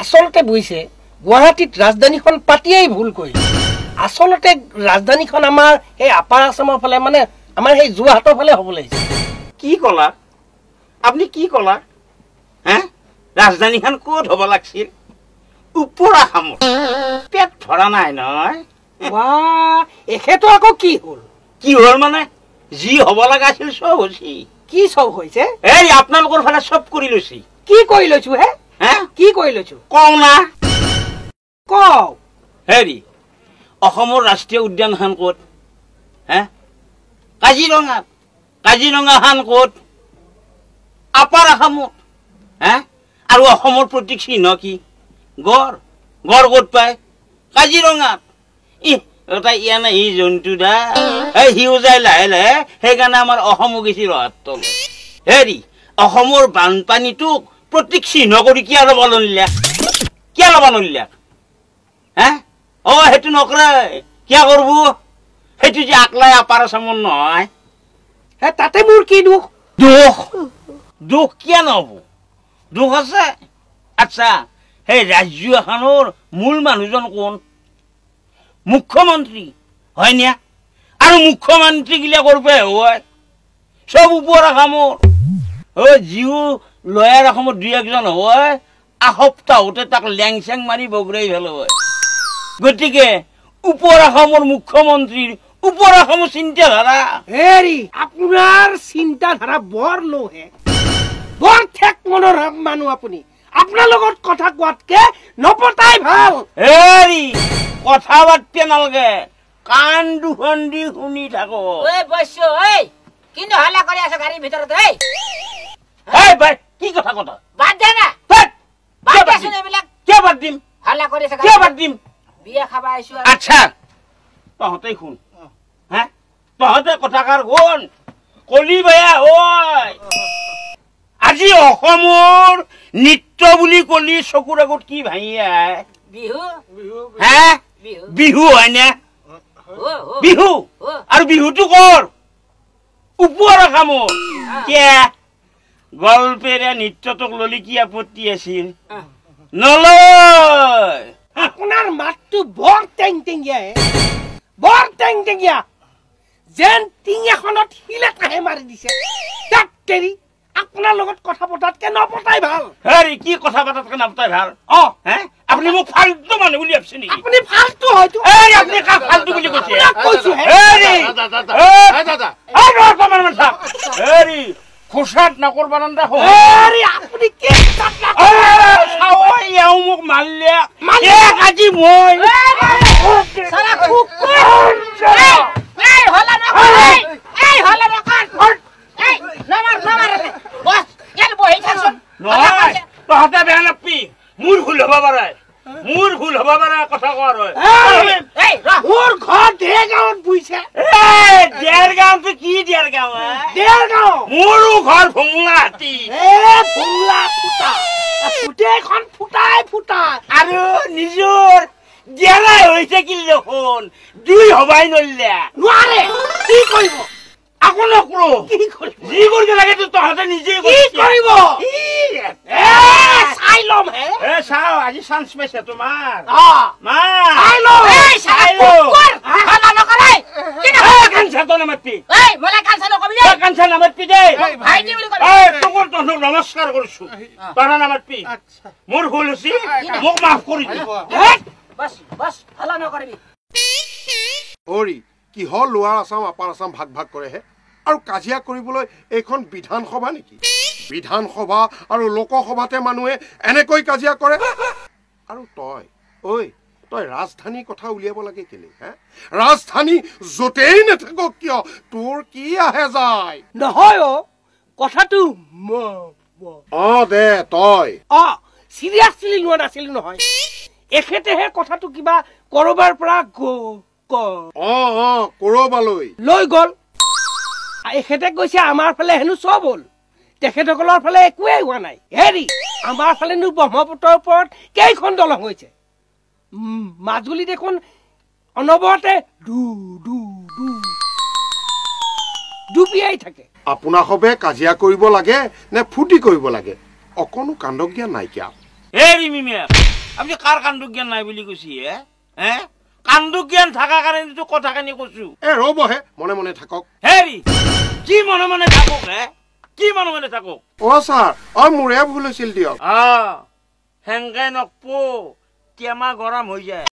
আচলতে বুইছে গুৱাহাটীত ৰাজধানীখন পাতিয়েই ভুল কৰিলে আচলতে ৰাজধানীখন আমাৰ এই আপাৰ আসামৰ ফালে মানে আমাৰ সেই যোৰহাটৰ ফালে হ'ব লাগিছে কি কলা আপনি কি কলা হ্যাঁ রাজধানীখন ক'ত হ'ব লাগছিল ওপৰ আসামত পেট ভৰা নাই নহয় বাহ এখেতো আকৌ কি হ'ল মানে যি হ'ব লগা আছিল সব হৈছে কি সব হৈছে এই আপোনালোকৰ ফালে সব কৰি লৈছি কি কৰি লৈছো হে কি কৰি লৈছো কওঁ না কওঁ হেৰি অসমৰ ৰাষ্ট্ৰীয় উদ্যানখন ক'ত কাজিৰঙাখন ক'ত আপাৰ আসামত আৰু অসমৰ প্ৰতীক চিহ্ন কি গড় ক'ত পায় কাজিৰঙাত এটা ইয়া নাই সি জন্তু দা সিও যায় লাহে লাহে সেইকাৰণে আমাৰ অসমো গেছি ৰহাত তল হেৰি অসমৰ বানপানীটোক প্ৰতীক চিহ্ন কৰি কিয় ল'ব নলিলা সেইটো নকৰে কিয় কৰব সেইটো যে আকলাই আপাৰ আসামৰ নহয় তাতে মোৰ কি দুখ কিয় নহব দুখ আছে আচ্ছা সেই ৰাজ্য এখনৰ মূল মানুহজন কোন মুখ্যমন্ত্ৰী হয় না আৰু মুখ্যমন্ত্ৰী গিলা কৰবে হয় সব ওপৰ আসামৰ যিও লয়াৰ আসামৰ দুই একজন হয় আসপ্তাহতে তাক লেংচেং মাৰি বগৰাই ভাল হয় গতিকে ওপৰ আসামৰ মুখ্যমন্ত্ৰীৰ ওপৰ আসামৰ চিন্তাধাৰা হেৰি আপোনাৰ চিন্তাধাৰা বৰ লোহে বৰ ঠেক মনৰ মানুহ আপুনি আপোনাৰ লগত কথা কোৱাতকে নপতাই ভাল হেৰি কথা বাৰ্তা নালাগে কাণ দুখন দি শুনি থাকো কিন্তু হাল্লা কৰি আছে গাড়ীৰ ভিতৰত কি কথা বাদ দে না কিয় বাদ দিম হাল্লা কৰি আছে কিয় বাদ দিম বিয়া খাবা আহিছো আচ্ছা তহঁতে শুন তহঁতে কথাকাৰ শুন কলি বেয়া হয় আজি অসমৰ নৃত্য বুলি কলি চকুৰ আগত কি ভাঙি আহে বিহু হয় না বিহু আৰু বিহুটো কৰ ওপৰ আসামৰ গল্পেৰে নৃত্যটোক ললি কি আপত্তি আছিল নলয় আপোনাৰ মাতটো বৰ টেংটেঙীয়া যেন টিং এখনত শিলে কাহে মাৰি দিছে তাক তেৰি আপোনাৰ লগত কথা পতাতকে নপতাই ভাল হেৰি কি কথা পতাতকে নপতাই ভাল আপুনি মোক ফাল্টু মানুহ বুলি ভাবছে নেকি আপুনি ফাল্টু হয়তো আপুনি কাক ফাল্টু বুলি কৈছে হেৰি খোসাত নকৰবা নান্দা আপুনি মোক মাৰিলে আজি মই তহঁতে বেয়া নাপি মোৰ ভুল হব পাৰে কথা কোৱাৰ হয় মোৰ ঘৰ দেৰগাঁৱত বুইছে দেৰগাঁৱটো কি দেৰগাঁও মোৰো ঘৰ ভুংলা হাতী গোটেইখন ফুটাই আৰু নিজৰ জেলাই হৈছে কি দেখোন দুই হবাই নোৱাৰে কি কৰিব আকৌ নকৰো যি কৰিব লাগে তহঁতে নিজে কৰিব চাই ল'ম চাও আজি চান্স পাইছে তোমাৰ নমস্কাৰ কৰিছো পাৰা নামাতপি মোৰ ভুল হৈছে মোক মাফ কৰি কিহৰ লোৱাৰ আসাম আপাৰ আসাম ভাগ ভাগ কৰেহে আৰু কাজিয়া কৰিবলৈ এইখন বিধানসভা নেকি বিধানসভা আৰু লোকসভাতে মানুহে এনেকৈ কাজিয়া কৰে আৰু তই ৰাজধানী কথা উলিয়াব লাগে কেলে ৰাজধানী য'তেই নাথাকক কিয় তোৰ কি আহে যায় নহয় কথাটো দে তই চিৰিয়াছলি লোৱা নাছিলো নহয় এখেতেহে কথাটো কিবা কৰবাৰ পৰা কৰবালৈ লৈ গল এখেতে কৈছে আমাৰ ফালে হেনো চব হ'ল তেখেতসকলৰ ফালে একোৱেই হোৱা নাই হেৰি আমাৰ ফালেনো ব্ৰহ্মপুত্ৰৰ ওপৰত কেইখন দলং হৈছে মাজুলী দেখোন অনবৰতে ডুবিয়াই থাকে আপোনাৰ সবে কাজিয়া কৰিব লাগে নে ফুটি কৰিব লাগে অকনো কাণ্ড জ্ঞান নাইকিয়া হেৰি মিমিয়া আপুনি কাৰ কাণ্ড জ্ঞান নাই বুলি কৈছি হে কাণ্ড জ্ঞান থকা কাৰণেতো কথাখিনি কৈছো ৰ'বহে মনে মনে থাকক হেৰি কি মনে মনে থাকক কি মনে মনে থাকক ছাৰ মোৰে ভুল হৈছিল দিয়ক হেংগাই নকপো টেমা গৰম হৈ যায়